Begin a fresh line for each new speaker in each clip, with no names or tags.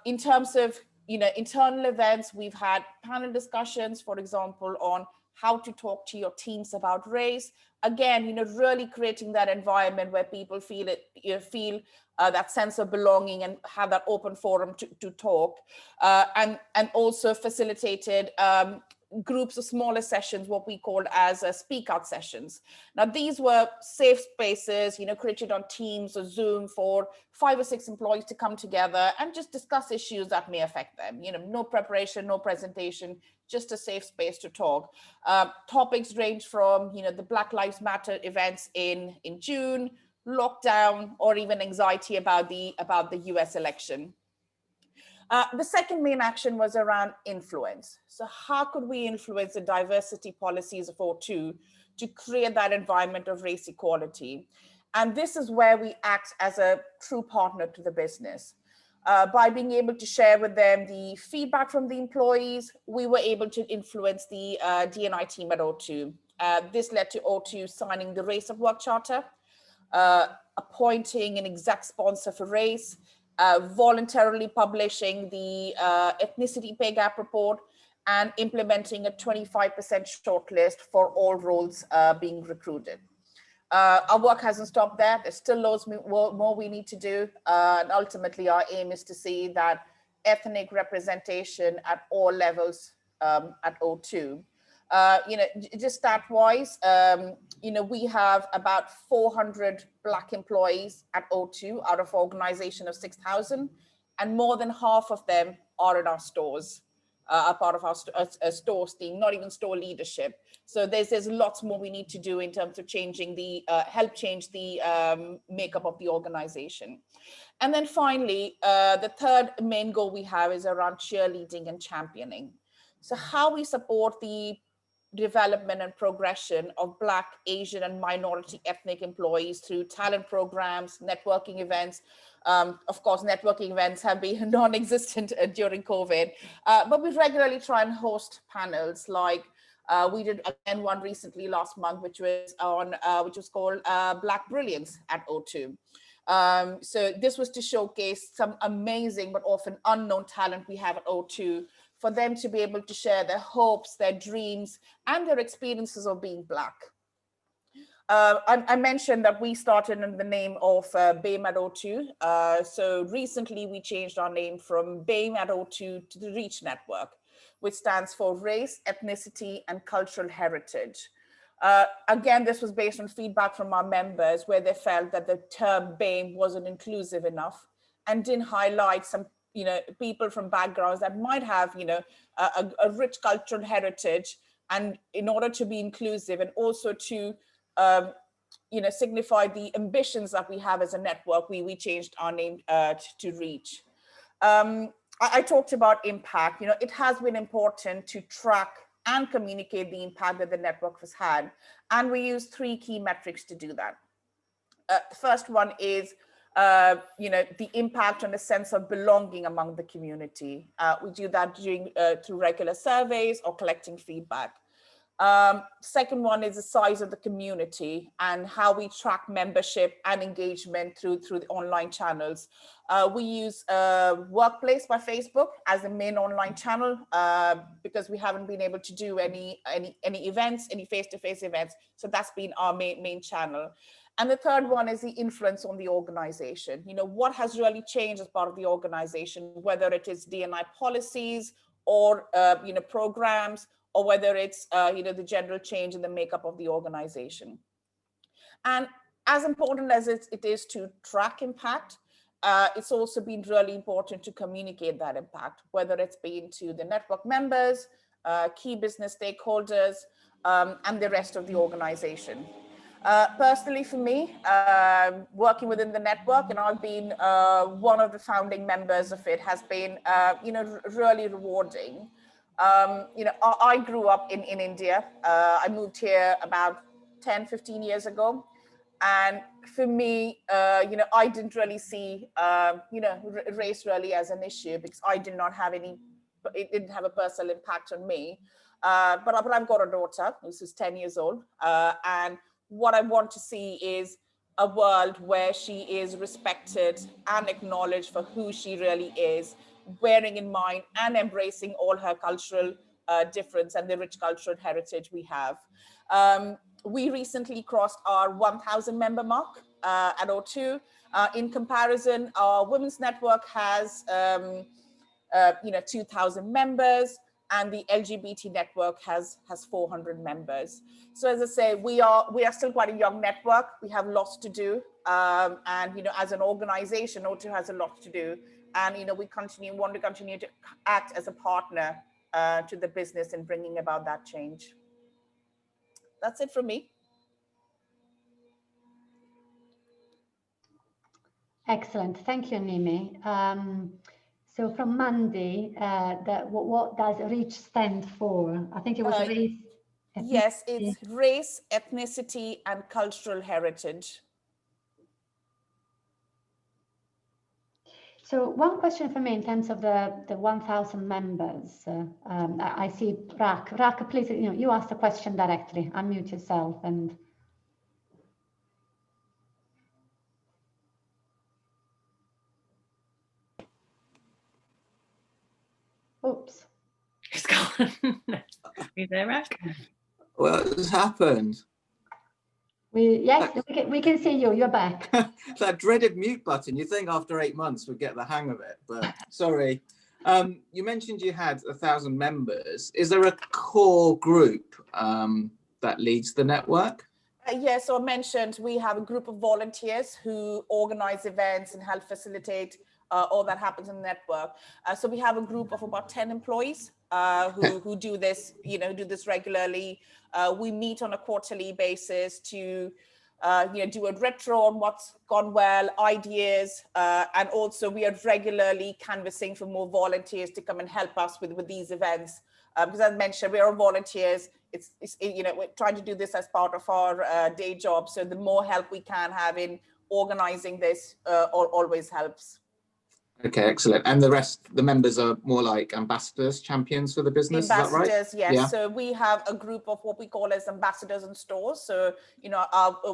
In terms of, internal events, we've had panel discussions, for example, on how to talk to your teams about race. Again, really creating that environment where people feel it, that sense of belonging and have that open forum to talk, and also facilitated groups of smaller sessions, what we called as speak out sessions. Now, these were safe spaces, created on Teams or Zoom for 5 or 6 employees to come together and just discuss issues that may affect them. No preparation, no presentation, just a safe space to talk. Topics range from, the Black Lives Matter events in June, lockdown, or even anxiety about the US election. The second main action was around influence. So how could we influence the diversity policies of O2 to create that environment of race equality? And this is where we act as a true partner to the business. By being able to share with them the feedback from the employees, we were able to influence the D&I team at O2. This led to O2 signing the Race at Work Charter, appointing an exec sponsor for race, voluntarily publishing the ethnicity pay gap report, and implementing a 25% shortlist for all roles being recruited. Our work hasn't stopped there. There's still loads more we need to do. And ultimately, our aim is to see that ethnic representation at all levels at O2. Just stat-wise, we have about 400 Black employees at O2 out of an organization of 6,000, and more than half of them are in our stores, are part of our stores team, not even store leadership. So there's lots more we need to do in terms of changing help change the makeup of the organization. And then finally, the third main goal we have is around cheerleading and championing. So how we support the development and progression of Black, Asian, and minority ethnic employees through talent programs, networking events. Of course, networking events have been non-existent during COVID, but we regularly try and host panels like we did again one recently last month, which was called Black Brilliance at O2. So this was to showcase some amazing but often unknown talent we have at O2, for them to be able to share their hopes, their dreams, and their experiences of being Black. I mentioned that we started in the name of BAME at O2. So recently we changed our name from BAME at O2 to the REACH Network, which stands for Race, Ethnicity, and Cultural Heritage. Again, this was based on feedback from our members, where they felt that the term BAME wasn't inclusive enough and didn't highlight some people from backgrounds that might have, a rich cultural heritage. And in order to be inclusive and also to, signify the ambitions that we have as a network, we changed our name to REACH. I talked about impact. It has been important to track and communicate the impact that the network has had. And we use 3 key metrics to do that. The first one is the impact on the sense of belonging among the community. We do that through regular surveys or collecting feedback. Second one is the size of the community and how we track membership and engagement through the online channels. We use Workplace by Facebook as the main online channel because we haven't been able to do any events, any face-to-face events. So that's been our main channel. And the third one is the influence on the organization. What has really changed as part of the organization, whether it is D&I policies or programs, or whether it's the general change in the makeup of the organization. And as important as it is to track impact, it's also been really important to communicate that impact, whether it's been to the network members, key business stakeholders, and the rest of the organization. Personally, for me, working within the network, and I've been one of the founding members of it, has been really rewarding. I grew up in India. I moved here about 10, 15 years ago. And for me, I didn't really see, race really as an issue because I did not have it didn't have a personal impact on me. But I've got a daughter who's 10 years old. And what I want to see is a world where she is respected and acknowledged for who she really is, bearing in mind and embracing all her cultural difference and the rich cultural heritage we have. We recently crossed our 1,000 member mark at O2. In comparison, our women's network has 2,000 members, and the LGBT network has 400 members. So as I say, we are still quite a young network. We have lots to do, and as an organization, O2 has a lot to do, and we want to continue to act as a partner to the business in bringing about that change. That's it from me.
Excellent, thank you, Nimi. So from Mandy, what does REACH stand for? I think it was race.
Yes, it's race, ethnicity, and cultural heritage.
So one question for me in terms of the 1,000 members. I see Rak, please, you ask the question directly. Unmute yourself and. Oops.
It's gone. Are you there, Rak?
What has happened?
Yes, we can see you. You're back.
That dreaded mute button. You think after 8 months we'd get the hang of it, but sorry. You mentioned you had 1,000 members. Is there a core group that leads the network?
Yes, so I mentioned we have a group of volunteers who organize events and help facilitate all that happens in the network. So we have a group of about 10 employees who do this, do this regularly. We meet on a quarterly basis to do a retro on what's gone well, ideas, and also we are regularly canvassing for more volunteers to come and help us with these events. Because as I mentioned, we are volunteers. We're trying to do this as part of our day job. So the more help we can have in organizing this always helps.
Okay, excellent. And the members are more like ambassadors, champions for the business,
Ambassadors,
is that right?
yes. Yeah. So we have a group of what we call as ambassadors in stores. So,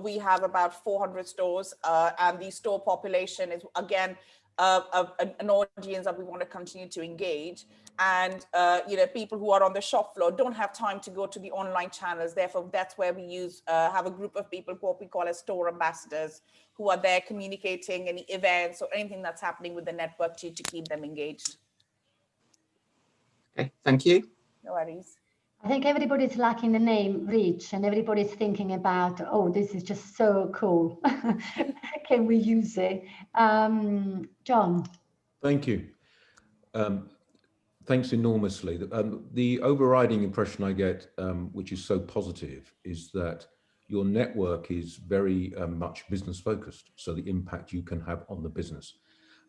we have about 400 stores, and the store population is, again, an audience that we want to continue to engage. And, people who are on the shop floor don't have time to go to the online channels. Therefore, that's where we have a group of people, what we call as store ambassadors, who are there communicating any events or anything that's happening with the network to keep them engaged.
Okay, thank you.
No worries.
I think everybody's liking the name REACH and everybody's thinking about, oh, this is just so cool. Can we use it? John.
Thank you. Thanks enormously. The overriding impression I get, which is so positive, is that your network is very much business focused. So the impact you can have on the business.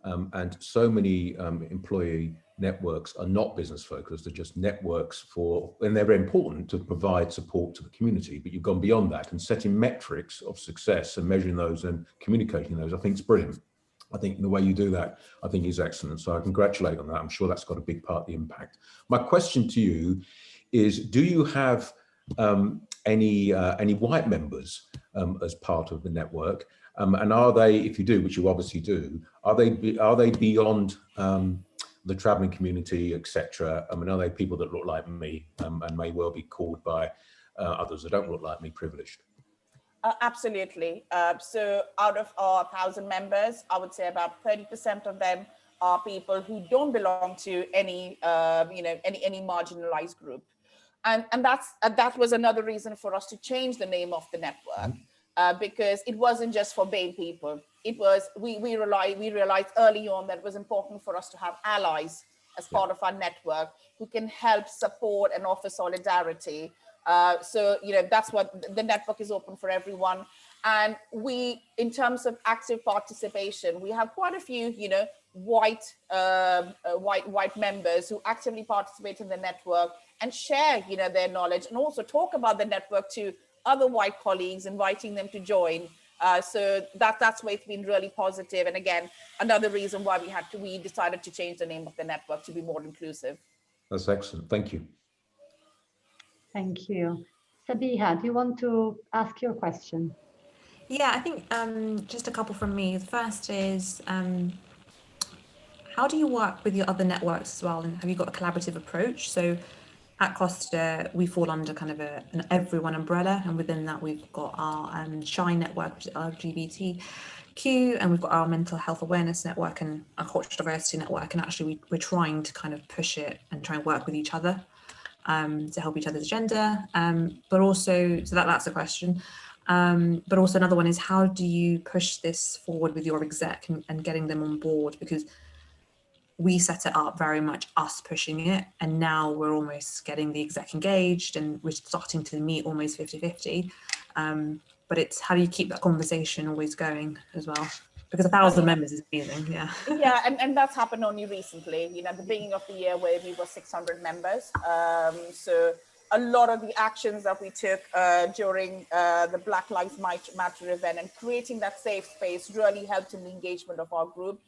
And so many employee networks are not business focused, they're just networks and they're very important to provide support to the community, but you've gone beyond that and setting metrics of success and measuring those and communicating those, I think is brilliant. I think the way you do that, I think is excellent. So I congratulate on that. I'm sure that's got a big part of the impact. My question to you is, do you have any white members as part of the network? And are they, if you do, which you obviously do, are they beyond the traveling community, etc.? I mean, are they people that look like me and may well be called by others that don't look like me privileged?
Absolutely. So out of our 1,000 members, I would say about 30% of them are people who don't belong to any marginalized group. And that was another reason for us to change the name of the network, because it wasn't just for BAME people. It was, we realized early on that it was important for us to have allies as part of our network who can help support and offer solidarity. So, that's what the network is open for everyone. And we, in terms of active participation, we have quite a few, white members who actively participate in the network and share, their knowledge and also talk about the network to other white colleagues, inviting them to join. So that's why it's been really positive. And again, another reason why we decided to change the name of the network to be more inclusive.
That's excellent. Thank you.
Thank you. Sabiha, do you want to ask your question?
Yeah, I think just a couple from me. The first is,
how do you work with your other networks as well? And have you got a collaborative approach? So at Costa, we fall under kind of an everyone umbrella, and within that we've got our Shine network, which is LGBTQ, and we've got our mental health awareness network and our cultural diversity network. And actually we're trying to kind of push it and try and work with each other to help each other's agenda. But also, so that's a question. But also another one is, how do you push this forward with your exec and getting them on board? Because we set it up very much us pushing it, and now we're almost getting the exec engaged and we're starting to meet almost 50-50. But it's, how do you keep that conversation always going as well? Because 1,000 members is amazing, yeah.
Yeah, and that's happened only recently. You know, at the beginning of the year where we were 600 members. So a lot of the actions that we took during the Black Lives Matter event and creating that safe space really helped in the engagement of our group.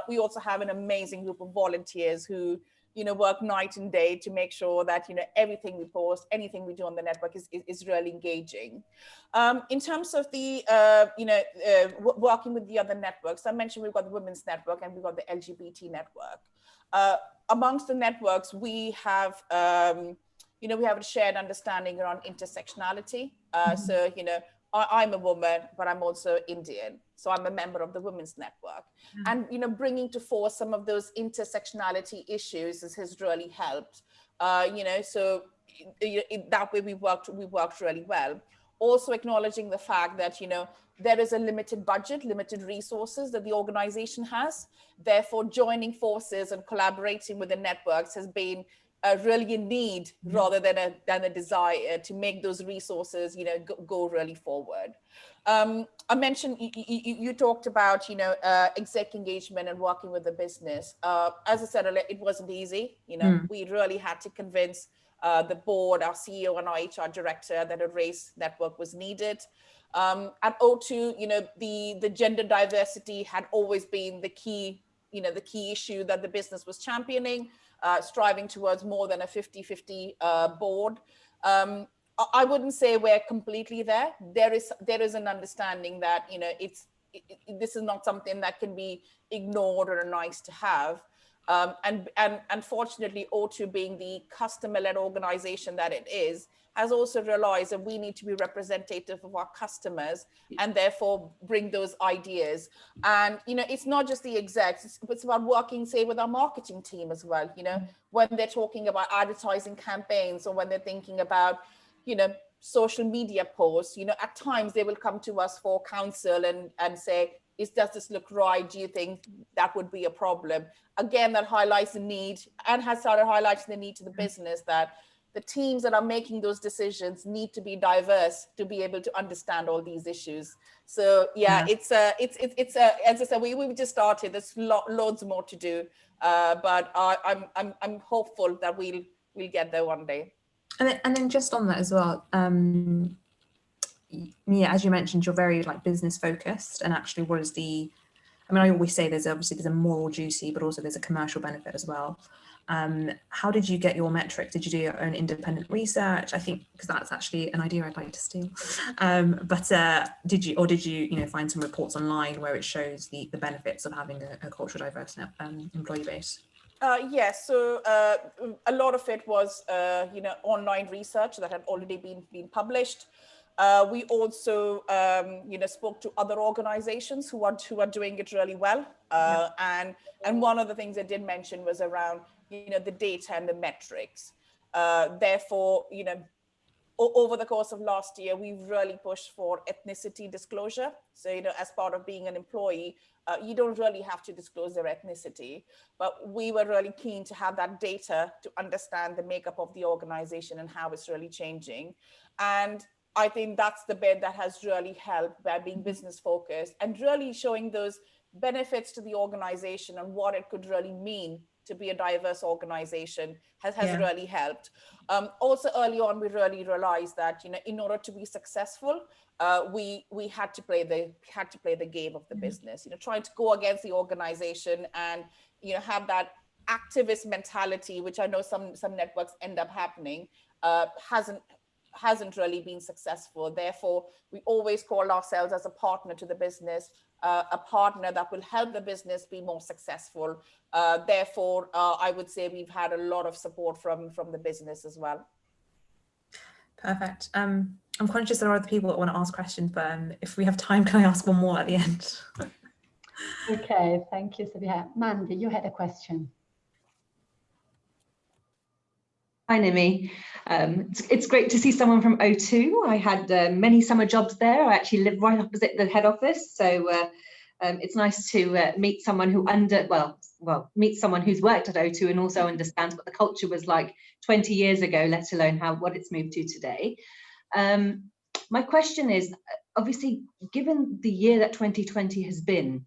We also have an amazing group of volunteers who, you know, work night and day to make sure that, you know, everything we post, anything we do on the network is really engaging. In terms of the, working with the other networks, I mentioned we've got the Women's Network and we've got the LGBT Network. Amongst the networks, we have, we have a shared understanding around intersectionality. So, you know, I'm a woman, but I'm also Indian. So I'm a member of the Women's Network. And, you know, bringing to fore some of those intersectionality issues has really helped. So that way we worked really well. Also acknowledging the fact that, you know, there is a limited budget, limited resources that the organization has. Therefore, joining forces and collaborating with the networks has been really a need rather than a desire to make those resources, you know, go really forward. I mentioned, you talked about, you know, exec engagement and working with the business. As I said earlier, it wasn't easy. You know, we really had to convince the board, our CEO and our HR director that a race network was needed. At O2, you know, the gender diversity had always been the key issue that the business was championing, striving towards more than a 50-50 board. I wouldn't say we're completely there. There is an understanding that, you know, this is not something that can be ignored or nice to have. And unfortunately, O2 being the customer-led organization that it is, has also realized that we need to be representative of our customers and therefore bring those ideas. And, you know, it's not just the execs, it's about working, say, with our marketing team as well. You know, when they're talking about advertising campaigns or when they're thinking about, you know, social media posts, you know, at times they will come to us for counsel and say, does this look right? Do you think that would be a problem? Again, that highlights the need and has started highlighting the need to the business that the teams that are making those decisions need to be diverse to be able to understand all these issues. So yeah. It's as I said, we just started. There's loads more to do, but I'm hopeful that we'll get there one day.
And then just on that as well, yeah, as you mentioned, you're very like business focused, and actually, what is the? I mean, I always say there's a moral duty, but also there's a commercial benefit as well. How did you get your metric? Did you do your own independent research? I think because that's actually an idea I'd like to steal. But did you find some reports online where it shows the benefits of having a culturally diverse employee base?
Yes, so a lot of it was online research that had already been published. We also spoke to other organizations who are doing it really well. And one of the things I did mention was around the data and the metrics. Therefore, over the course of last year, we've really pushed for ethnicity disclosure. So, as part of being an employee, you don't really have to disclose their ethnicity, but we were really keen to have that data to understand the makeup of the organization and how it's really changing. And I think that's the bit that has really helped by being business focused and really showing those benefits to the organization and what it could really mean to be a diverse organization has really helped. Also early on, we really realized that, in order to be successful, we had to play the game of the business, trying to go against the organization and, have that activist mentality, which I know some networks end up happening, hasn't really been successful. Therefore, we always call ourselves as a partner to the business, a partner that will help the business be more successful. Therefore, I would say we've had a lot of support from the business as well.
Perfect. I'm conscious there are other people that want to ask questions, but if we have time, can I ask one more at the end?
Okay, thank you, Sabia. Mandy, you had a question.
Hi, Nimi. It's great to see someone from O2. I had many summer jobs there. I actually live right opposite the head office, so it's nice to meet someone who meet someone who's worked at O2 and also understands what the culture was like 20 years ago, let alone what it's moved to today. My question is, obviously, given the year that 2020 has been,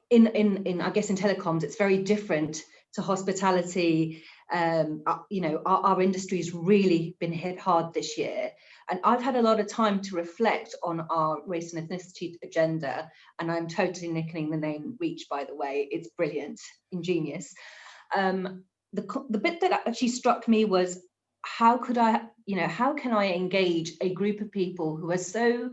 in I guess in telecoms, it's very different to hospitality. You know, our industry's really been hit hard this year, and I've had a lot of time to reflect on our race and ethnicity agenda, and I'm totally nickling the name Reach, by the way. It's brilliant, ingenious. The bit that actually struck me was, how can I engage a group of people who are so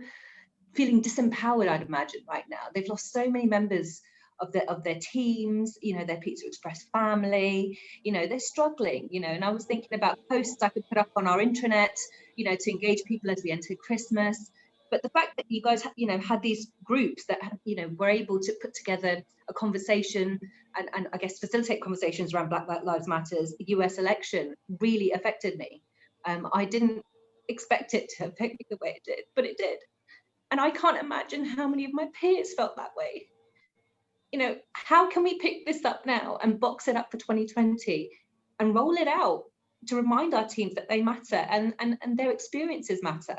feeling disempowered, I'd imagine, right now. They've lost so many members of their teams, you know, their Pizza Express family, you know, they're struggling, you know, and I was thinking about posts I could put up on our intranet, you know, to engage people as we enter Christmas. But the fact that you guys, you know, had these groups that, you know, were able to put together a conversation and I guess facilitate conversations around Black Lives Matter's US election really affected me. I didn't expect it to affect me the way it did, but it did. And I can't imagine how many of my peers felt that way. You know, how can we pick this up now and box it up for 2020 and roll it out to remind our teams that they matter and their experiences matter?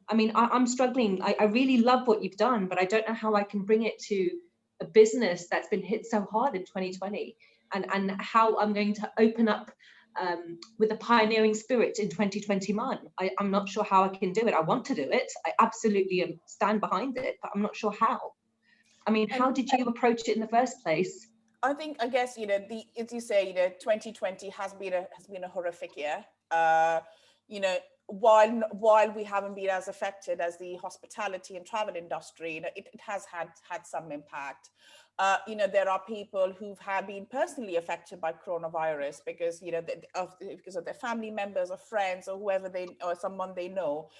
I mean, I'm struggling. I really love what you've done, but I don't know how I can bring it to a business that's been hit so hard in 2020 and how I'm going to open up with a pioneering spirit in 2021. I'm not sure how I can do it. I want to do it. I absolutely stand behind it, but I'm not sure how. I mean, how did you approach it in the first place?
I guess, you know, as you say, you know, 2020 has been a horrific year. You know, while we haven't been as affected as the hospitality and travel industry, you know, it has had some impact. You know, there are people who have been personally affected by coronavirus because, you know, because of their family members or friends or whoever or someone they know.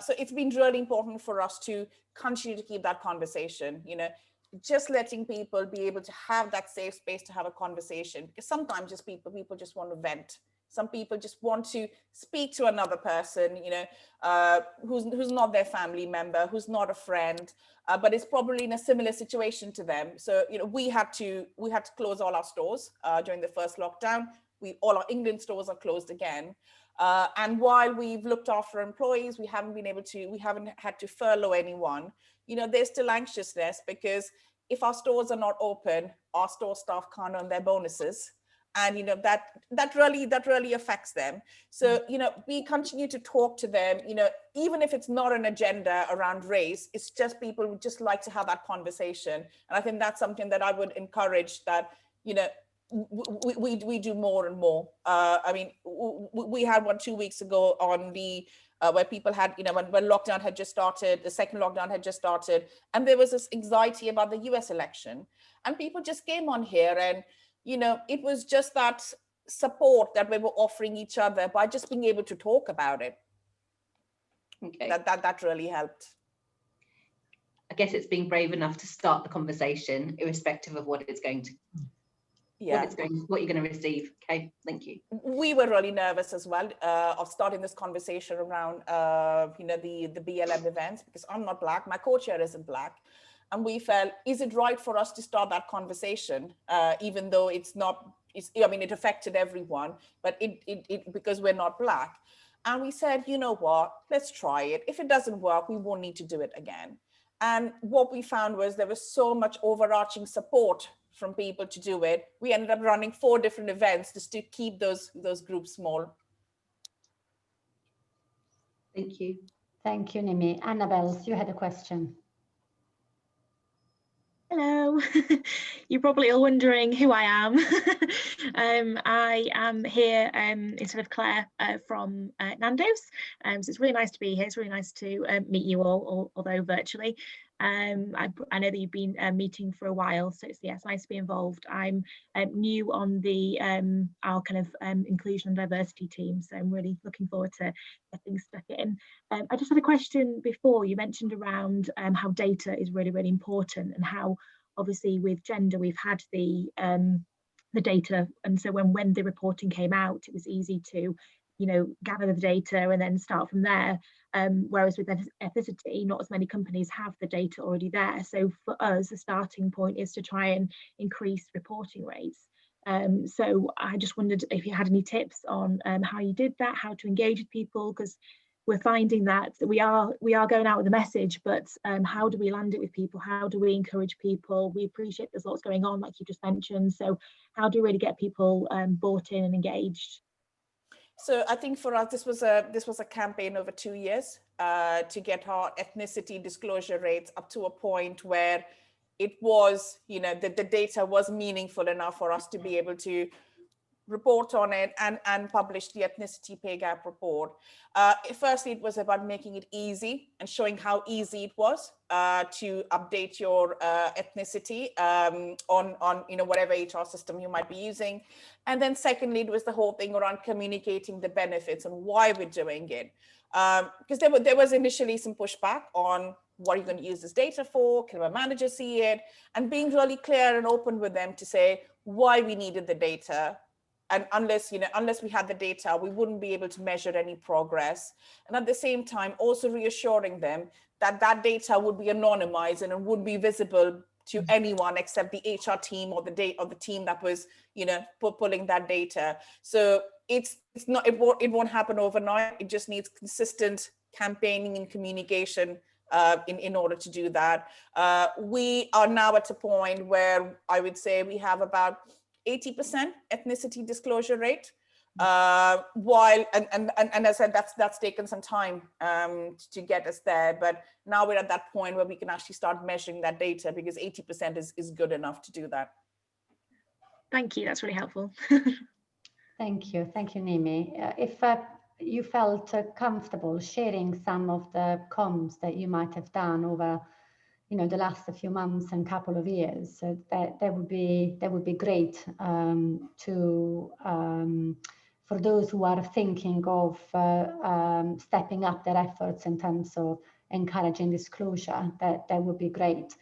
So it's been really important for us to continue to keep that conversation, you know, just letting people be able to have that safe space to have a conversation, because sometimes just people just want to vent. Some people just want to speak to another person, you know, who's not their family member, who's not a friend, but is probably in a similar situation to them. So, you know, we had to close all our stores during the first lockdown. All our England stores are closed again. And while we've looked after employees, we haven't had to furlough anyone. You know, there's still anxiousness because if our stores are not open, our store staff can't earn their bonuses. And, you know, that really affects them. So, you know, we continue to talk to them, you know, even if it's not an agenda around race, it's just people would just like to have that conversation. And I think that's something that I would encourage, that, you know, we do more and more. I mean, we had one 2 weeks ago on the where people had, you know, when lockdown had just started, the second lockdown had just started, and there was this anxiety about the US election, and people just came on here, and, you know, it was just that support that we were offering each other by just being able to talk about it.
Okay.
That really helped.
I guess it's being brave enough to start the conversation, irrespective of what it's going to.
Yeah.
What you're going to receive. Okay, thank you.
We were really nervous as well of starting this conversation around, you know, the BLM events, because I'm not Black, my co-chair isn't Black. And we felt, is it right for us to start that conversation, even though it affected everyone, but it because we're not Black. And we said, you know what, let's try it. If it doesn't work, we won't need to do it again. And what we found was there was so much overarching support from people to do it. We ended up running 4 different events just to keep those groups small.
Thank you.
Thank you, Nimi. Annabelle, you had a question.
Hello, you're probably all wondering who I am. I am here instead of Claire from Nando's. So it's really nice to be here. It's really nice to meet you all, although virtually. I know that you've been meeting for a while, so it's nice to be involved. I'm new on the our kind of inclusion and diversity team, so I'm really looking forward to getting stuck in. I just had a question before. You mentioned around how data is really, really important, and how obviously with gender we've had the data, and so when the reporting came out, it was easy to, you know, gather the data and then start from there. Whereas with ethnicity, not as many companies have the data already there. So for us, the starting point is to try and increase reporting rates. So I just wondered if you had any tips on how you did that, how to engage with people, because we're finding that we are going out with a message, but how do we land it with people? How do we encourage people? We appreciate there's lots going on, like you just mentioned. So how do we really get people bought in and engaged?
So I think for us, this was a campaign over 2 years to get our ethnicity disclosure rates up to a point where it was, you know, the data was meaningful enough for us to be able to report on it and publish the ethnicity pay gap report. Firstly, it was about making it easy and showing how easy it was to update your ethnicity on you know, whatever HR system you might be using. And then secondly, it was the whole thing around communicating the benefits and why we're doing it. Because there was initially some pushback on what are you going to use this data for? Can my manager see it? And being really clear and open with them to say why we needed the data. And unless we had the data, we wouldn't be able to measure any progress. And at the same time, also reassuring them that that data would be anonymized and it would be visible to anyone except the HR team or the team that was, you know, pulling that data. So it won't happen overnight. It just needs consistent campaigning and communication in order to do that. We are now at a point where I would say we have about 80% ethnicity disclosure rate, while and as I said, that's taken some time to get us there, but now we're at that point where we can actually start measuring that data, because 80% is good enough to do that.
Thank you, that's really helpful.
Thank you, Nimi. If you felt comfortable sharing some of the comms that you might have done over, you know, the last few months and couple of years, that would be great for those who are thinking of stepping up their efforts in terms of encouraging disclosure. That would be great.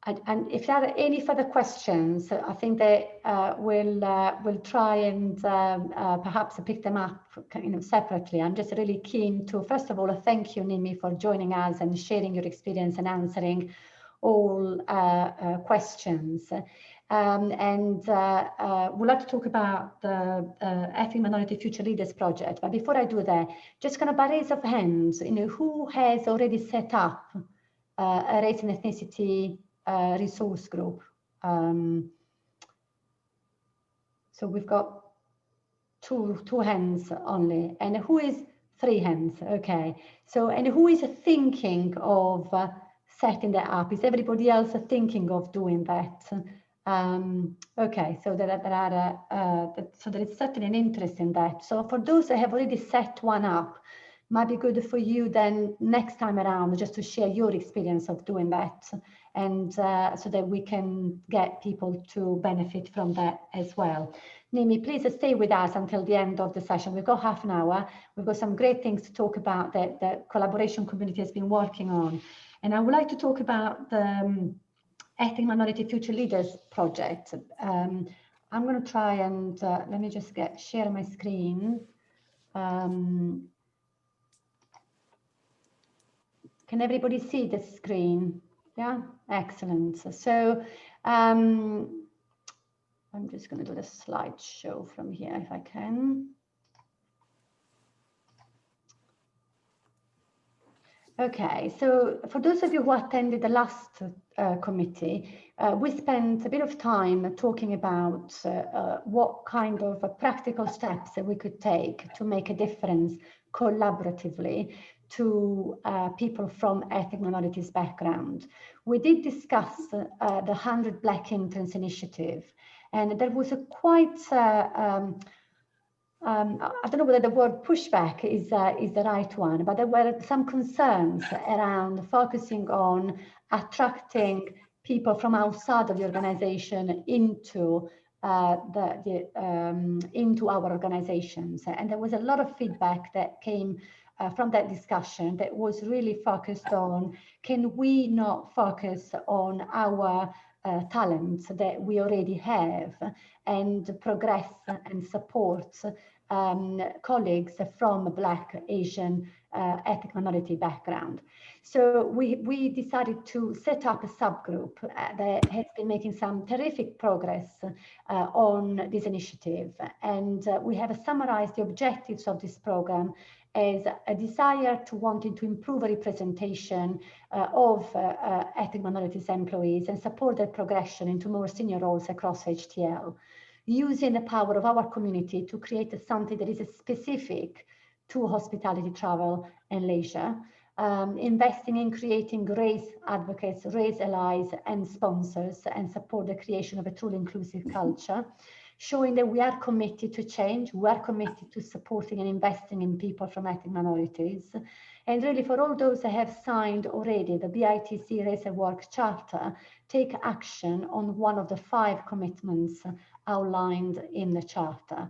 And if there are any further questions, I think that we'll try and perhaps pick them up, you know, separately. I'm just really keen to, first of all, thank you, Nimi, for joining us and sharing your experience and answering all questions. And we'd like to talk about the Ethnic Minority Future Leaders project. But before I do that, just kind of by raise of hands, you know, who has already set up a race and ethnicity resource group? So we've got two hands only, and who is 3 hands? Okay, so and who is thinking of setting that up? Is everybody else thinking of doing that? Okay, so there is certainly an interest in that. So for those that have already set one up, might be good for you then next time around just to share your experience of doing that, and so that we can get people to benefit from that as well. Nimi, please stay with us until the end of the session. We've got half an hour. We've got some great things to talk about that the collaboration community has been working on. And I would like to talk about the Ethnic Minority Future Leaders project. I'm going to try and let me just share my screen. Can everybody see the screen? Yeah, excellent. So I'm just going to do the slideshow from here if I can. Okay, so for those of you who attended the last committee, we spent a bit of time talking about what kind of practical steps that we could take to make a difference collaboratively to people from ethnic minorities background. We did discuss the 100 Black Interns initiative, and there was a quite, I don't know whether the word pushback is the right one, but there were some concerns around focusing on attracting people from outside of the organization into into our organizations. And there was a lot of feedback that came from that discussion that was really focused on, can we not focus on our talents that we already have and progress and support colleagues from Black, Asian, ethnic minority background. So we decided to set up a subgroup that has been making some terrific progress on this initiative. And we have summarized the objectives of this program as a desire to wanting to improve representation of ethnic minorities employees and support their progression into more senior roles across HTL, using the power of our community to create something that is specific to hospitality, travel, and leisure, investing in creating race advocates, race allies, and sponsors, and support the creation of a truly inclusive culture, showing that we are committed to change, we are committed to supporting and investing in people from ethnic minorities. And really, for all those that have signed already the BITC Race at Work Charter, take action on one of the 5 commitments outlined in the Charter.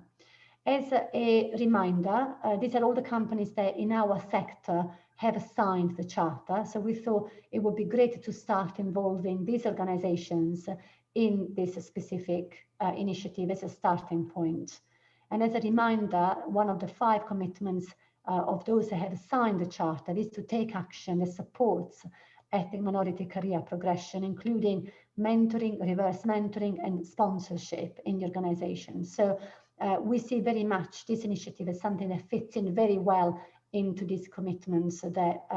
As a reminder, these are all the companies that in our sector have signed the Charter. So we thought it would be great to start involving these organizations in this specific initiative as a starting point. And as a reminder, one of the 5 commitments of those that have signed the Charter is to take action that supports ethnic minority career progression, including mentoring, reverse mentoring, and sponsorship in the organization. So we see very much this initiative as something that fits in very well into these commitments that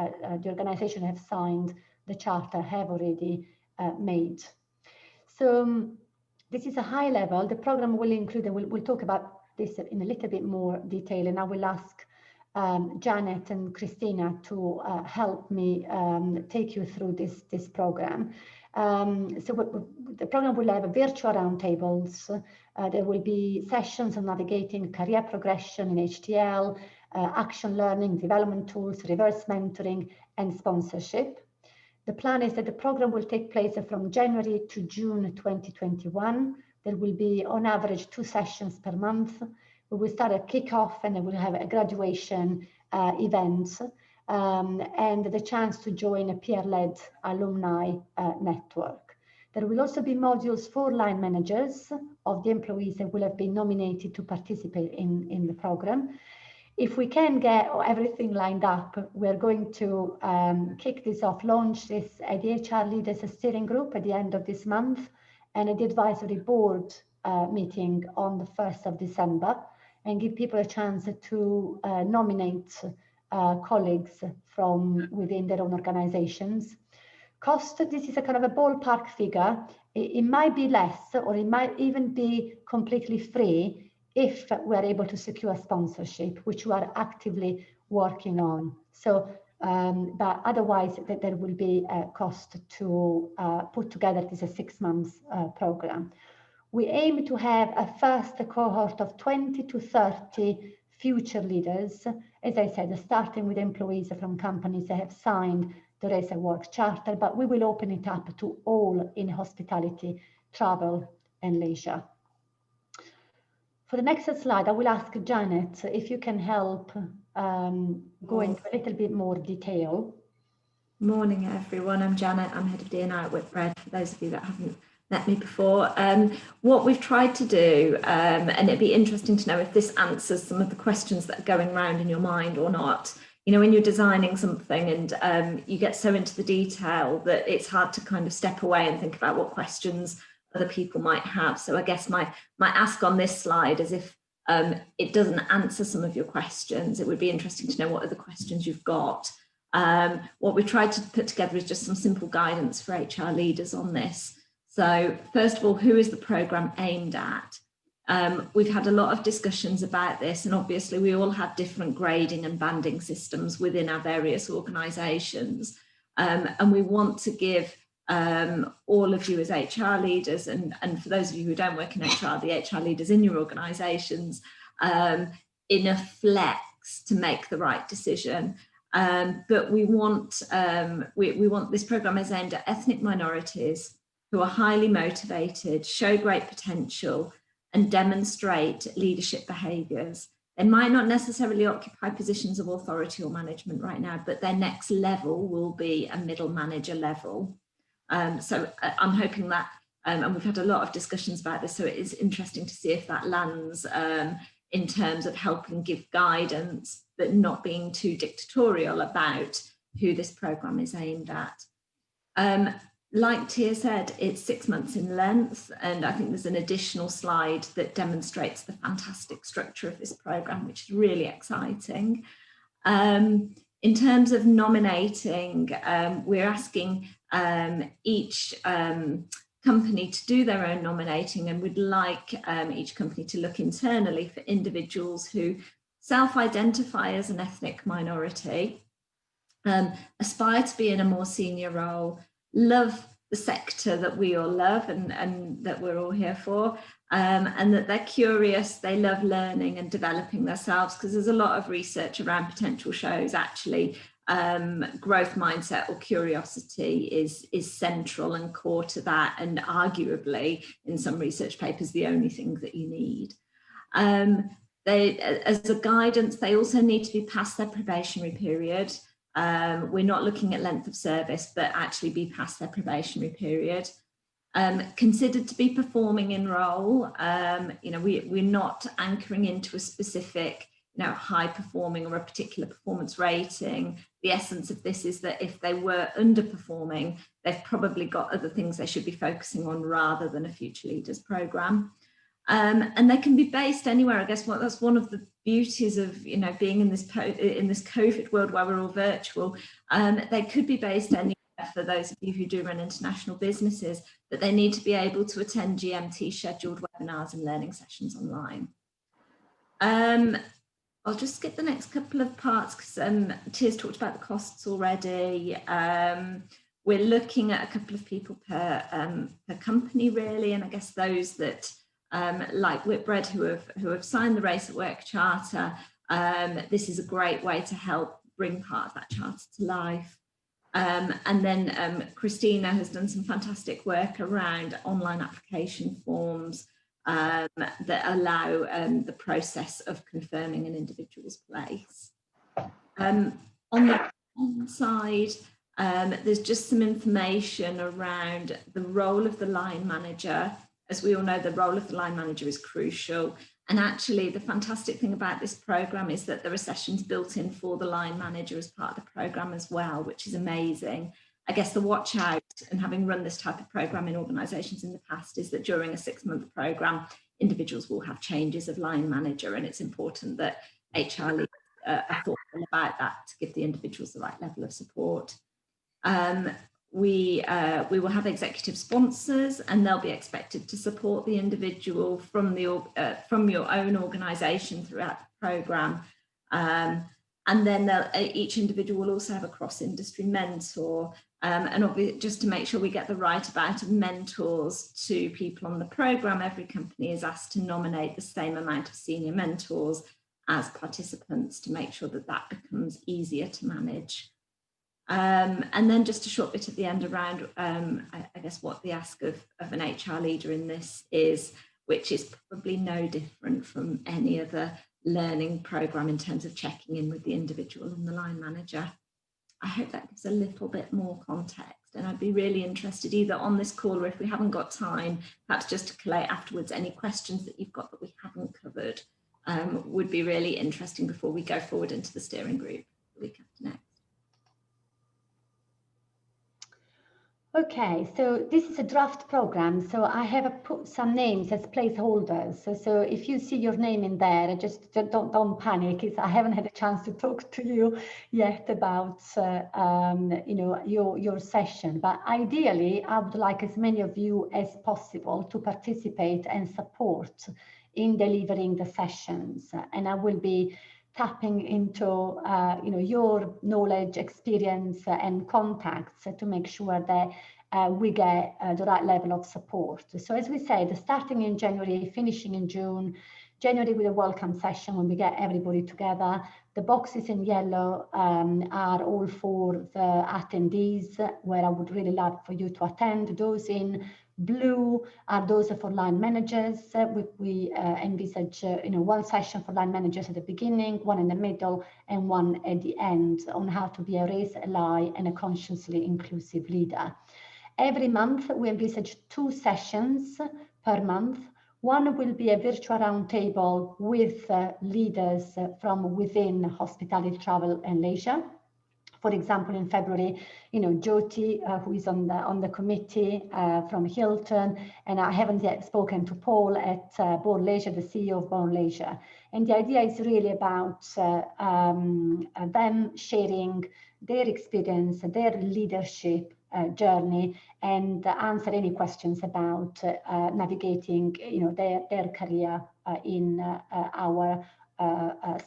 the organization have signed the Charter have already made. So this is a high level. The program will include, and we'll talk about this in a little bit more detail, and I will ask Janet and Christina to help me take you through this program. So the program will have virtual roundtables. There will be sessions on navigating career progression in HTL, action learning, development tools, reverse mentoring, and sponsorship. The plan is that the program will take place from January to June 2021. There will be on average 2 sessions per month. We will start a kickoff and then we'll have a graduation event and the chance to join a peer-led alumni network. There will also be modules for line managers of the employees that will have been nominated to participate in the program. If we can get everything lined up, we're going to kick this off, launch this at the HR Leaders Steering Group at the end of this month, and at the Advisory Board meeting on the 1st of December, and give people a chance to nominate colleagues from within their own organizations. Cost, this is a kind of a ballpark figure. It might be less, or it might even be completely free if we're able to secure sponsorship, which we are actively working on. So, but otherwise there will be a cost to put together this 6 months program. We aim to have a first cohort of 20 to 30 future leaders, as I said, starting with employees from companies that have signed the Race at Work Charter, but we will open it up to all in hospitality, travel, and leisure. For the next slide, I will ask Janet if you can help go into a little bit more detail.
Morning, everyone. I'm Janet. I'm head of D&I at Whitbread, for those of you that haven't met me before. What we've tried to do, and it'd be interesting to know if this answers some of the questions that are going around in your mind or not. You know, when you're designing something and you get so into the detail that it's hard to kind of step away and think about what questions other people might have. So I guess my ask on this slide is if it doesn't answer some of your questions, it would be interesting to know what other questions you've got. What we tried to put together is just some simple guidance for HR leaders on this. So first of all, who is the programme aimed at? We've had a lot of discussions about this, and obviously we all have different grading and banding systems within our various organisations, and we want to give all of you as HR leaders, and for those of you who don't work in HR, the HR leaders in your organisations, enough flex to make the right decision. But we want this programme is aimed at ethnic minorities who are highly motivated, show great potential, and demonstrate leadership behaviours. They might not necessarily occupy positions of authority or management right now, but their next level will be a middle manager level. So I'm hoping that, and we've had a lot of discussions about this, so it is interesting to see if that lands in terms of helping give guidance, but not being too dictatorial about who this programme is aimed at. Like Tia said, it's 6 months in length, and I think there's an additional slide that demonstrates the fantastic structure of this programme, which is really exciting. In terms of nominating, we're asking each company to do their own nominating, and we'd like each company to look internally for individuals who self-identify as an ethnic minority, aspire to be in a more senior role, love the sector that we all love and that we're all here for, and that they're curious, they love learning and developing themselves, because there's a lot of research around potential shows actually growth mindset or curiosity is central and core to that, and arguably in some research papers the only thing that you need. As a guidance, they also need to be past their probationary period. We're not looking at length of service, but actually be past their probationary period. Considered to be performing in role. We're not anchoring into a specific, high performing or a particular performance rating. The essence of this is that if they were underperforming, they've probably got other things they should be focusing on rather than a future leaders programme. And they can be based anywhere. I guess that's one of the beauties of being in this COVID world where we're all virtual. They could be based anywhere for those of you who do run international businesses, but they need to be able to attend GMT scheduled webinars and learning sessions online. I'll just skip the next couple of parts because Tia's talked about the costs already. We're looking at a couple of people per company really, and I guess those that like Whitbread who have signed the Race at Work Charter, this is a great way to help bring part of that charter to life. And then Christina has done some fantastic work around online application forms that allow the process of confirming an individual's place. On the side, there's just some information around the role of the line manager. As we all know, the role of the line manager is crucial. And actually, the fantastic thing about this programme is that there are sessions built in for the line manager as part of the programme as well, which is amazing. I guess the watch out, and having run this type of programme in organisations in the past, is that during a 6-month programme, individuals will have changes of line manager, and it's important that HR leaders are thoughtful about that to give the individuals the right level of support. We will have executive sponsors, and they'll be expected to support the individual from your own organisation throughout the programme. And then each individual will also have a cross-industry mentor, and just to make sure we get the right amount of mentors to people on the programme, every company is asked to nominate the same amount of senior mentors as participants to make sure that that becomes easier to manage. And then just a short bit at the end around, I guess, what the ask of an HR leader in this is, which is probably no different from any other learning programme in terms of checking in with the individual and the line manager. I hope that gives a little bit more context, and I'd be really interested either on this call, or if we haven't got time, perhaps just to collate afterwards any questions that you've got that we haven't covered, would be really interesting before we go forward into the steering group the week after next.
Okay, so this is a draft program, so I have put some names as placeholders. So if you see your name in there, just don't panic. I haven't had a chance to talk to you yet about you know, your session. But ideally, I would like as many of you as possible to participate and support in delivering the sessions. And I will be tapping into you know, your knowledge, experience, and contacts to make sure that we get the right level of support. So as we said, starting in January, finishing in June, January with a welcome session when we get everybody together. The boxes in yellow are all for the attendees, where I would really love for you to attend. Those in blue are those for line managers. We envisage you know, one session for line managers at the beginning, one in the middle, and one at the end on how to be a race ally and a consciously inclusive leader. Every month we envisage 2 sessions per month. One will be a virtual roundtable with leaders from within hospitality, travel, and leisure. For example, in February, you know, Jyoti, who is on the committee from Hilton, and I haven't yet spoken to Paul at Born Leisure, the CEO of Born Leisure. And the idea is really about them sharing their experience, their leadership journey, and answer any questions about navigating, you know, their career in our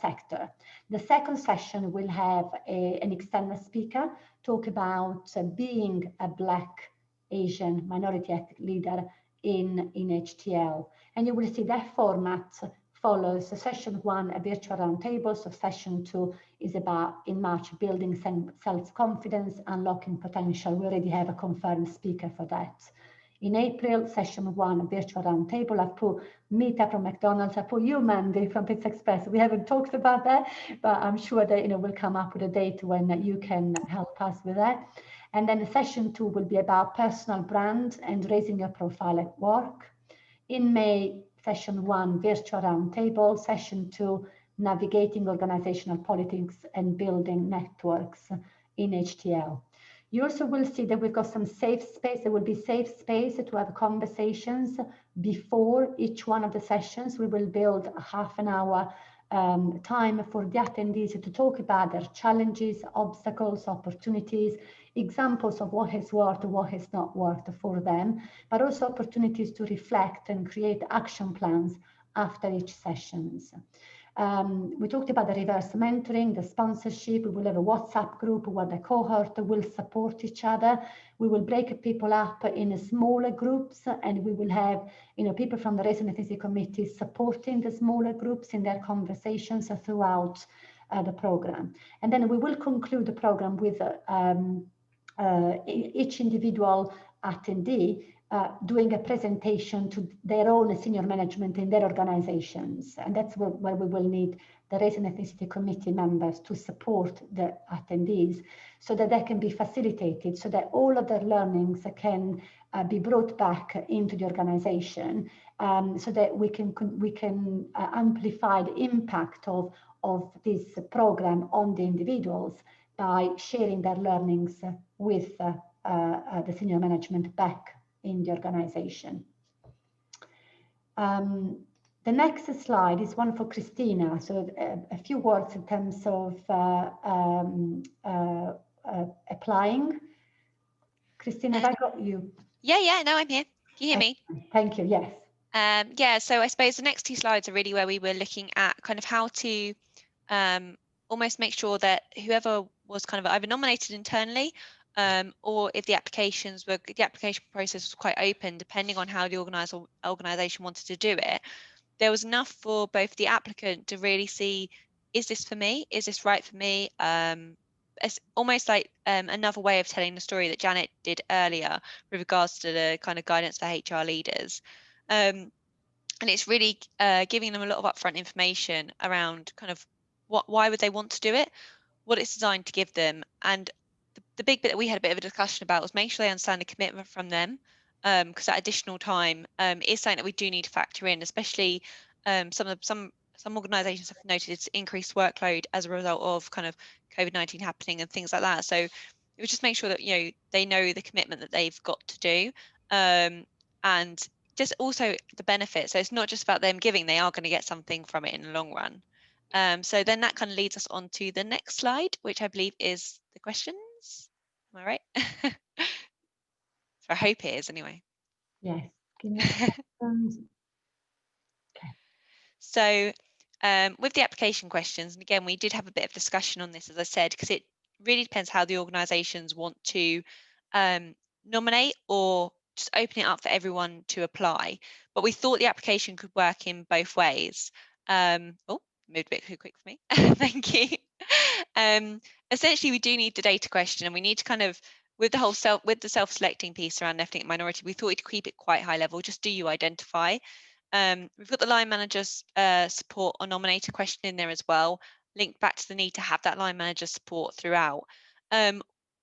sector. The second session will have an external speaker talk about being a Black, Asian, minority ethnic leader in HTL. And you will see that format follows session 1, a virtual roundtable. So session 2 is about, in March, building self-confidence, unlocking potential. We already have a confirmed speaker for that. In April, session 1, a virtual roundtable. I've put Mita from McDonald's. I put you, Mandy, from Pizza Express. We haven't talked about that, but I'm sure that, you know, we'll come up with a date when you can help us with that. And then session 2 will be about personal brand and raising your profile at work. In May, session 1, virtual roundtable. Session 2, navigating organizational politics and building networks in HTL. You also will see that we've got some safe space. There will be safe space to have conversations before each one of the sessions. We will build a half an hour time for the attendees to talk about their challenges, obstacles, opportunities, examples of what has worked, what has not worked for them, but also opportunities to reflect and create action plans after each sessions. We talked about the reverse mentoring, the sponsorship. We will have a WhatsApp group where the cohort will support each other. We will break people up in smaller groups, and we will have, you know, people from the Race and Ethnicity Committee supporting the smaller groups in their conversations throughout the program. And then we will conclude the program with each individual attendee doing a presentation to their own senior management in their organizations. And that's where we will need the Race and Ethnicity Committee members to support the attendees so that they can be facilitated, so that all of their learnings can be brought back into the organization, so that we can amplify the impact of this program on the individuals by sharing their learnings with the senior management back in the organization. The next slide is one for Christina. So a few words in terms of applying. Christina, have I got you?
Yeah, no, I'm here. Can you hear me?
Thank you, yes.
Yeah, so I suppose the next 2 slides are really where we were looking at kind of how to almost make sure that whoever was kind of either nominated internally or if the application process was quite open, depending on how the organisation wanted to do it, there was enough for both the applicant to really see, is this for me? Is this right for me? It's almost like another way of telling the story that Janet did earlier with regards to the kind of guidance for HR leaders. And it's really giving them a lot of upfront information around kind of why would they want to do it, what it's designed to give them. And the big bit that we had a bit of a discussion about was make sure they understand the commitment from them, because that additional time is something that we do need to factor in, especially some organisations have noted increased workload as a result of kind of COVID-19 happening and things like that. So it would just make sure that, you know, they know the commitment that they've got to do, and just also the benefit. So it's not just about them giving, they are going to get something from it in the long run. So then that kind of leads us on to the next slide, which I believe is the questions. Am I right? So I hope it is anyway.
Yes. Give me a second.
So with the application questions, and again, we did have a bit of discussion on this, as I said, because it really depends how the organisations want to nominate or just open it up for everyone to apply. But we thought the application could work in both ways. Oh, moved a bit too quick for me. Thank you. Essentially, we do need the data question, and we need to kind of, with the whole self-selecting piece around ethnic minority, we thought we'd keep it quite high level. Just do you identify? We've got the line manager's support or nominator question in there as well, linked back to the need to have that line manager support throughout.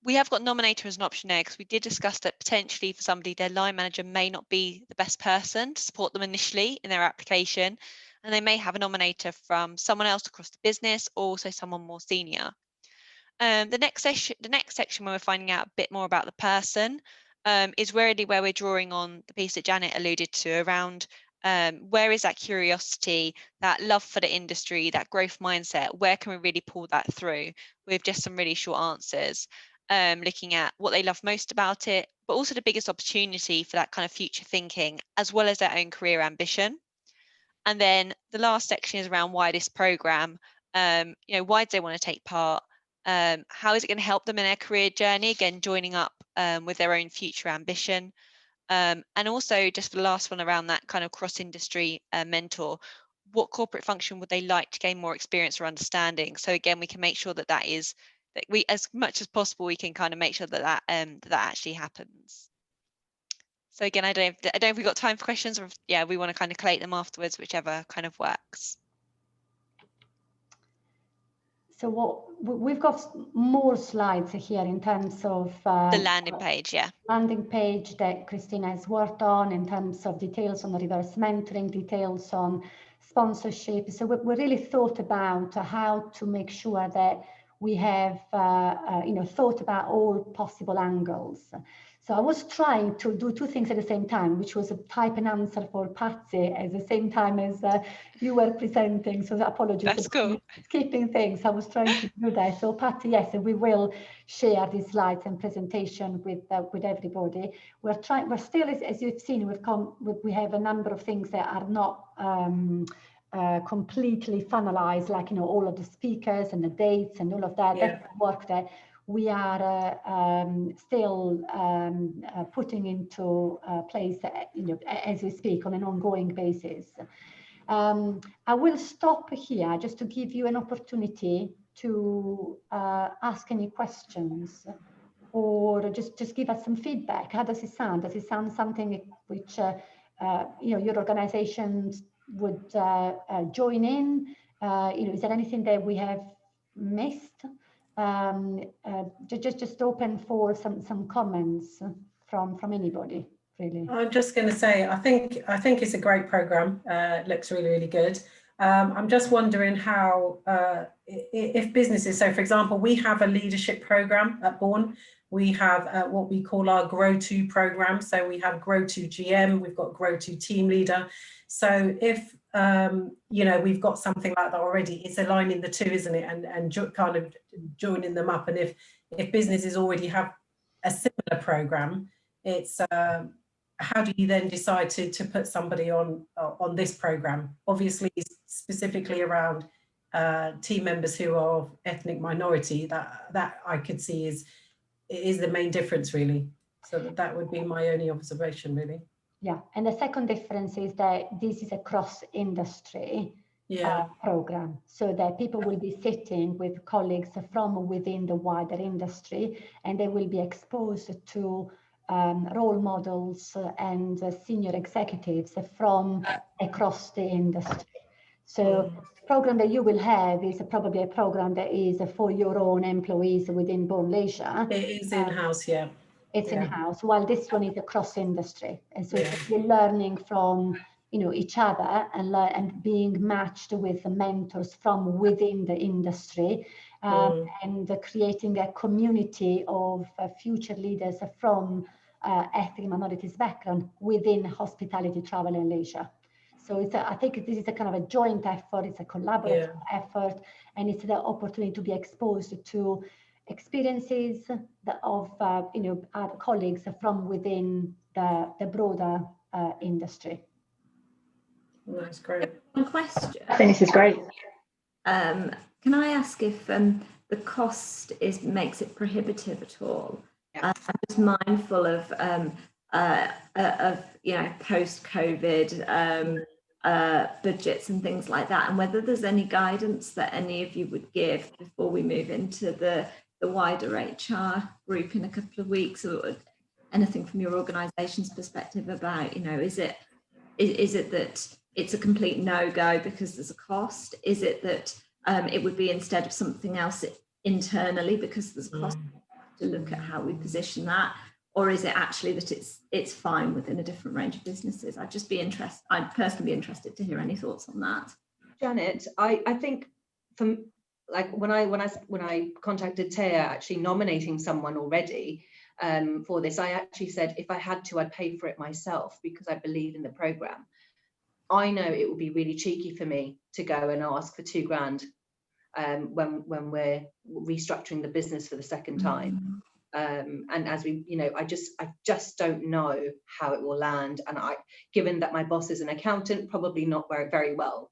We have got nominator as an option there because we did discuss that potentially for somebody, their line manager may not be the best person to support them initially in their application, and they may have a nominator from someone else across the business or also someone more senior. The next section where we're finding out a bit more about the person is really where we're drawing on the piece that Janet alluded to around where is that curiosity, that love for the industry, that growth mindset, where can we really pull that through with just some really short answers, looking at what they love most about it, but also the biggest opportunity for that kind of future thinking, as well as their own career ambition. And then the last section is around why this program, you know, why do they want to take part? How is it going to help them in their career journey? Again, joining up with their own future ambition. And also just the last one around that kind of cross-industry mentor. What corporate function would they like to gain more experience or understanding? So again, we can make sure that that we, as much as possible, we can kind of make sure that that actually happens. So again, I don't know if we've got time for questions, or if, yeah, we want to kind of collate them afterwards, whichever kind of works.
So we've got more slides here in terms of
The landing page, yeah.
Landing page that Christina has worked on in terms of details on the reverse mentoring, details on sponsorship. So we really thought about how to make sure that we have you know, thought about all possible angles. So I was trying to do two things at the same time, which was a type an answer for Patsy at the same time as you were presenting. So apologies.
That's cool.
Skipping things. I was trying to do that. So Patsy, yes, we will share these slides and presentation with everybody. We're still, as you've seen, we have a number of things that are not completely finalized, like, you know, all of the speakers and the dates and all of that.
Yeah.
That's the work that we are still putting into place, you know, as we speak, on an ongoing basis. I will stop here just to give you an opportunity to ask any questions, or just give us some feedback. How does it sound? Does it sound something which you know, your organizations would join in? You know, is there anything that we have missed? Just open for some comments from anybody, really.
I'm just going to say, I think it's a great program. It looks really, really good. I'm just wondering how, if businesses, so for example, we have a leadership program at Bourne. We have what we call our Grow To program. So we have Grow To GM, we've got Grow To team leader. So if, you know, we've got something like that already, it's aligning the two, isn't it? And kind of joining them up. And if businesses already have a similar program, it's, how do you then decide to put somebody on this program? Obviously, specifically around team members who are of ethnic minority, that I could see is the main difference, really. So that would be my only observation, really.
Yeah, and the second difference is that this is a cross-industry program, so that people will be sitting with colleagues from within the wider industry, and they will be exposed to role models and senior executives from across the industry. So the program that you will have is probably a program that is for your own employees within Bourne Leisure.
It is in-house, yeah.
It's in-house, while this one is a cross-industry. And so you're learning from each other and being matched with mentors from within the industry, and creating a community of future leaders from ethnic minorities background within hospitality, travel and leisure. So I think this is a kind of a joint effort, it's a collaborative effort, and it's the opportunity to be exposed to experiences of our colleagues from within the broader industry.
That's great.
One question.
I think this is great.
Can I ask if the cost makes it prohibitive at all? I'm just mindful of post-COVID budgets and things like that, and whether there's any guidance that any of you would give before we move into the wider HR group in a couple of weeks, or anything from your organisation's perspective about, is it that it's a complete no-go because there's a cost? Is it that it would be instead of something else internally because there's a cost to look at how we position that? Or is it actually that it's fine within a different range of businesses? I'd personally be interested to hear any thoughts on that.
Janet, I think from like when I contacted Taya actually nominating someone already for this, I actually said if I had to, I'd pay for it myself because I believe in the programme. I know it would be really cheeky for me to go and ask for £2,000 when we're restructuring the business for the second time. And as we, I just don't know how it will land. And given that my boss is an accountant, probably not very well.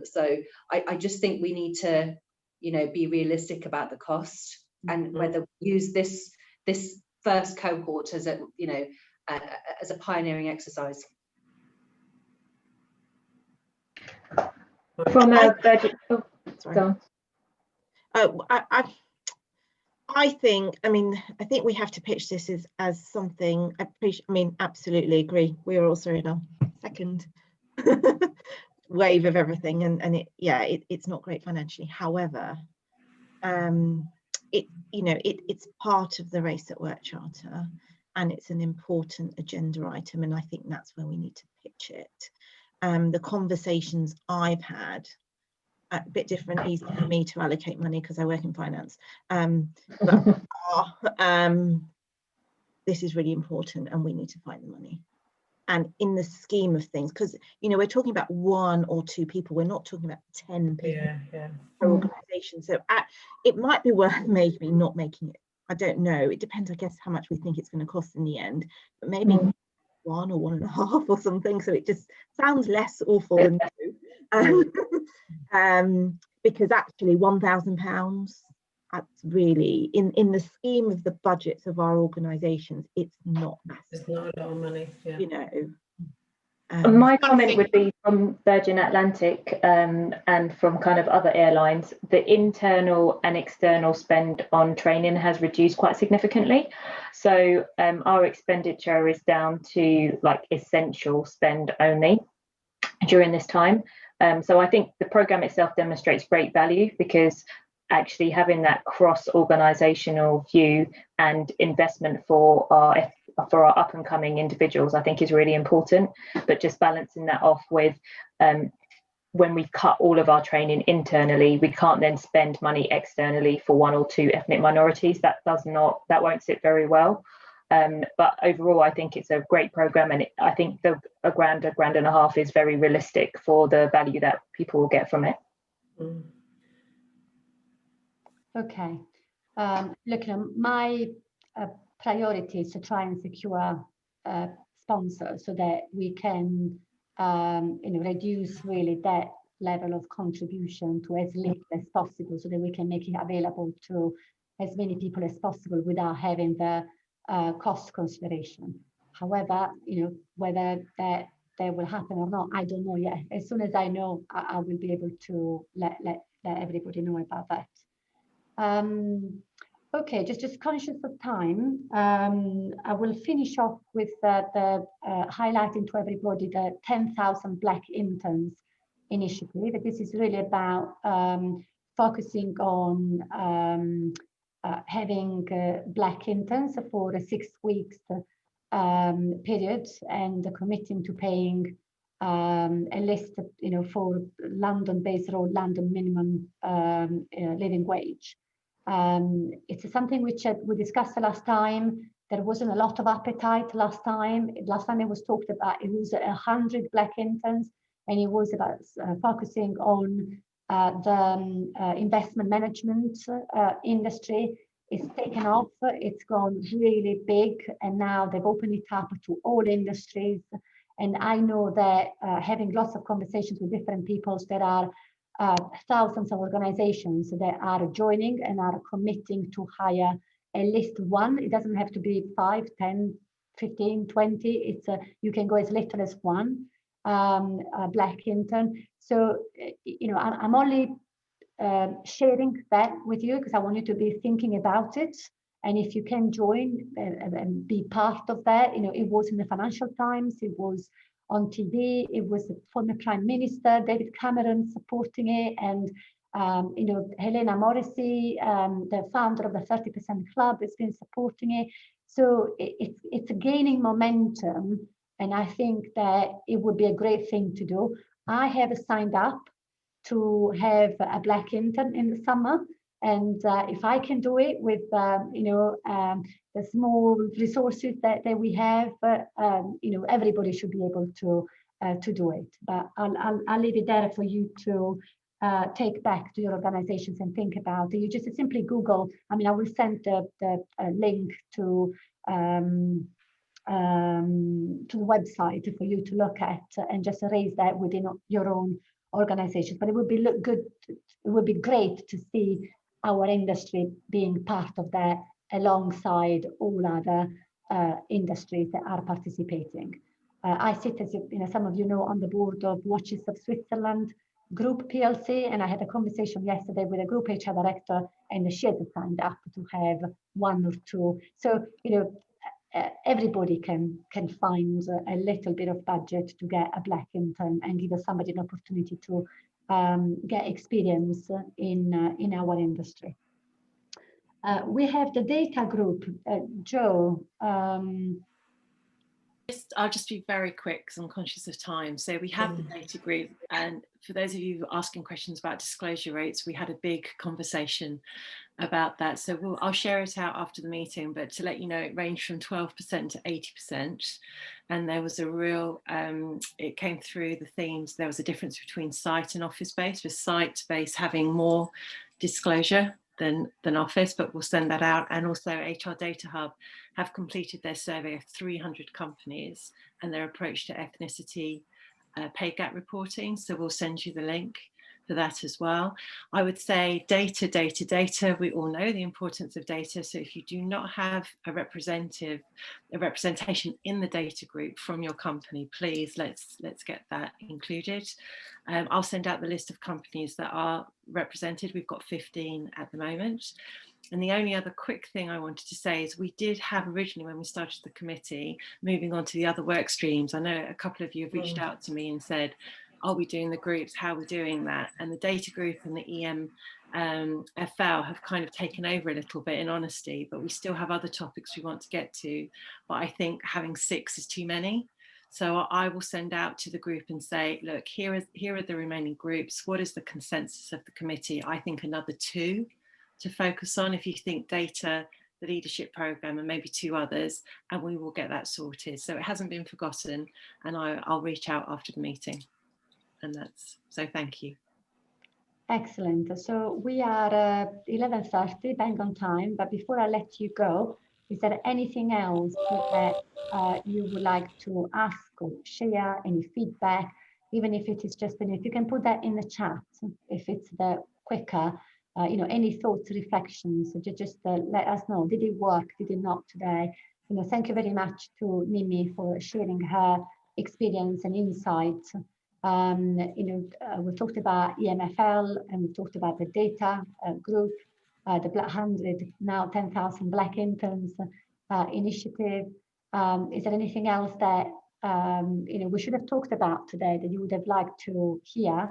So I just think we need to, be realistic about the cost and whether we use this first cohort as a pioneering exercise.
From a budget,
I think we have to pitch this as something. Absolutely agree. We are also in our second wave of everything, and it's not great financially. However, it's part of the Race at Work Charter, and it's an important agenda item, and I think that's where we need to pitch it. The conversations I've had, a bit different, easy for me to allocate money because I work in finance, this is really important and we need to find the money. And in the scheme of things, because we're talking about 1 or 2 people, we're not talking about 10 people per organisation. So it might be worth maybe not making it. I don't know. It depends, I guess, how much we think it's going to cost in the end. But maybe 1 or 1.5 or something. So it just sounds less awful than because actually £1,000. That's really in the scheme of the budgets of our organisations, it's not massive.
It's not a lot of money.
My comment would be from Virgin Atlantic and from kind of other airlines, the internal and external spend on training has reduced quite significantly. So our expenditure is down to like essential spend only during this time. So I think the programme itself demonstrates great value because actually having that cross-organisational view and investment for our up and coming individuals, I think is really important. But just balancing that off with when we cut all of our training internally, we can't then spend money externally for 1 or 2 ethnic minorities. That won't sit very well. But overall, I think it's a great programme, and I think £1.5 is very realistic for the value that people will get from it.
Okay. Look, my priority is to try and secure sponsors so that we can reduce really that level of contribution to as little as possible, so that we can make it available to as many people as possible without having the cost consideration. However, whether that will happen or not, I don't know yet. As soon as I know, I will be able to let everybody know about that. Okay, just conscious of time, I will finish off with the highlighting to everybody the 10,000 Black Interns initiative. This is really about focusing on having Black interns for a 6 weeks period and committing to paying a list, for London-based role, London minimum living wage. It's something which we discussed last time. There wasn't a lot of appetite last time. Last time it was talked about, it was 100 black interns, and it was about focusing on the investment management industry. It's taken off, it's gone really big, and now they've opened it up to all industries. And I know that having lots of conversations with different peoples, there are thousands of organizations that are joining and are committing to hire at least one. It doesn't have to be 5, 10, 15, 20. It's you can go as little as one a black intern. So, I'm only sharing that with you because I want you to be thinking about it. And if you can join and be part of that, it was in the Financial Times, it was on TV, it was the former Prime Minister, David Cameron, supporting it, and Helena Morrissey, the founder of the 30% Club, has been supporting it. So it's gaining momentum, and I think that it would be a great thing to do. I have signed up to have a black intern in the summer, and if I can do it with the small resources that we have, everybody should be able to do it. But I'll leave it there for you to take back to your organizations and think about it. You just simply Google. I mean, I will send the link to the website for you to look at and just raise that within your own organizations. But it would be good. It would be great to see our industry being part of that alongside all other industries that are participating. I sit, as some of you know, on the board of Watches of Switzerland Group PLC, and I had a conversation yesterday with a group HR director, and she had signed up to have 1 or 2. So everybody can find a little bit of budget to get a black intern and give somebody an opportunity to get experience in our industry. We have the data group. Joe.
I'll just be very quick because I'm conscious of time. So we have the data group, and for those of you asking questions about disclosure rates, we had a big conversation about that. So I'll share it out after the meeting, but to let you know, it ranged from 12% to 80%. And there was a real, it came through the themes. There was a difference between site and office based, with site based having more disclosure than office, but we'll send that out. And also HR Data Hub have completed their survey of 300 companies and their approach to ethnicity pay gap reporting. So we'll send you the link for that as well. I would say data. We all know the importance of data. So if you do not have a representation in the data group from your company, please let's get that included. I'll send out the list of companies that are represented. We've got 15 at the moment. And the only other quick thing I wanted to say is we did have originally, when we started the committee, moving on to the other work streams. I know a couple of you have reached out to me and said, are we doing the groups? How are we doing that? And the data group and the EMFL have kind of taken over a little bit, in honesty, but we still have other topics we want to get to. But I think having 6 is too many. So I will send out to the group and say, look, here are the remaining groups. What is the consensus of the committee? I think another 2 to focus on, if you think data, the leadership program, and maybe 2 others, and we will get that sorted. So it hasn't been forgotten, and I'll reach out after the meeting. And that's, so thank you.
Excellent. So we are 11:30, bang on time, but before I let you go, is there anything else that you would like to ask or share, any feedback, even if it is just, if you can put that in the chat, if it's the quicker, any thoughts, reflections, just let us know. Did it work? Did it not today? Thank you very much to Nimi for sharing her experience and insights. We talked about EMFL, and we talked about the data group, the 100, now 10,000 Black Interns initiative. Is there anything else that we should have talked about today that you would have liked to hear?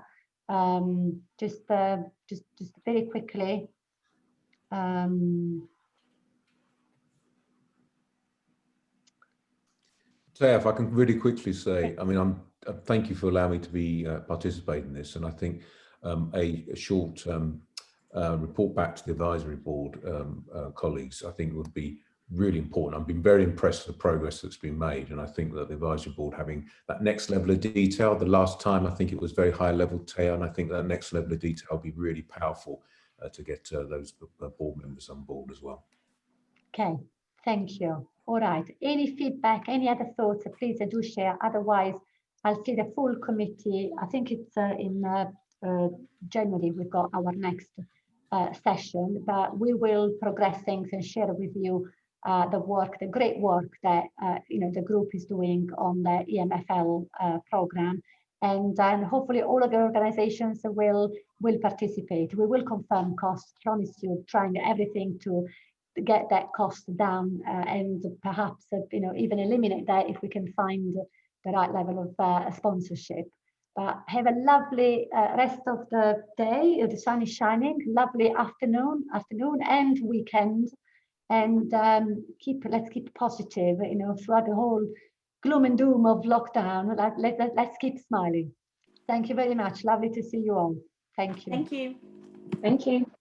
Just very quickly.
Taya, if I can really quickly say, I mean, thank you for allowing me to be participate in this. And I think a short report back to the advisory board colleagues, I think would be really important. I've been very impressed with the progress that's been made, and I think that the advisory board having that next level of detail. The last time I think it was very high level, Taya, and I think that next level of detail will be really powerful to get those board members on board as well.
Okay, thank you. All right, any feedback, any other thoughts, please do share. Otherwise, I'll see the full committee. I think it's in January, we've got our next session, but we will progress things and share with you the work, the great work that the group is doing on the EMFL program, and hopefully all of the organizations will participate. We will confirm costs. Promise you, trying everything to get that cost down, and perhaps even eliminate that if we can find the right level of sponsorship. But have a lovely rest of the day. The sun is shining. Lovely afternoon and weekend. And let's keep positive. Throughout the whole gloom and doom of lockdown. Let's keep smiling. Thank you very much. Lovely to see you all. Thank you.
Thank you.
Thank you.